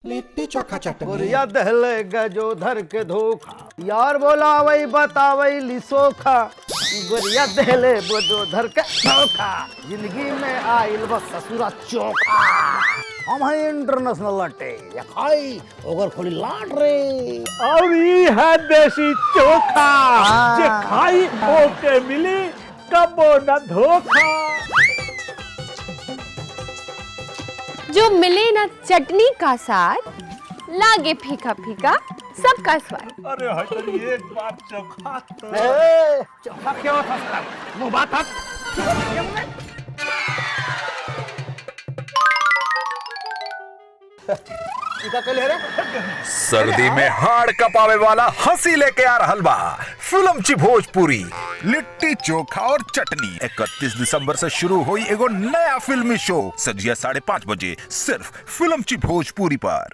लिट्टी चोखा चटनी गोरिया दहले गजो धर के धोखा यार बोला वही बतावई लिसोखा गोरिया दहले गजो धर के धोखा जिंदगी में आइल बस ससुरा चोखा हम है इंटरनेशनल लट्टे या खाई ओगर खोली लाट रे और ये है देसी चोखा जे खाई ओके मिली कबो न धोखा। जो मिले ना चटनी का साथ लागे फीका फीका सबका स्वाद। अरे हटरी एक बार चोखा तो चोखा क्यों था मुंह बात था सर्दी में हाड़ कपावे वाला हंसी लेके आ रहा हलवा फिल्म ची भोजपुरी लिट्टी चोखा और चटनी 31 दिसंबर से शुरू हुई एगो नया फिल्मी शो सजिया 5:30 बजे सिर्फ फिल्म ची भोजपुरी पर।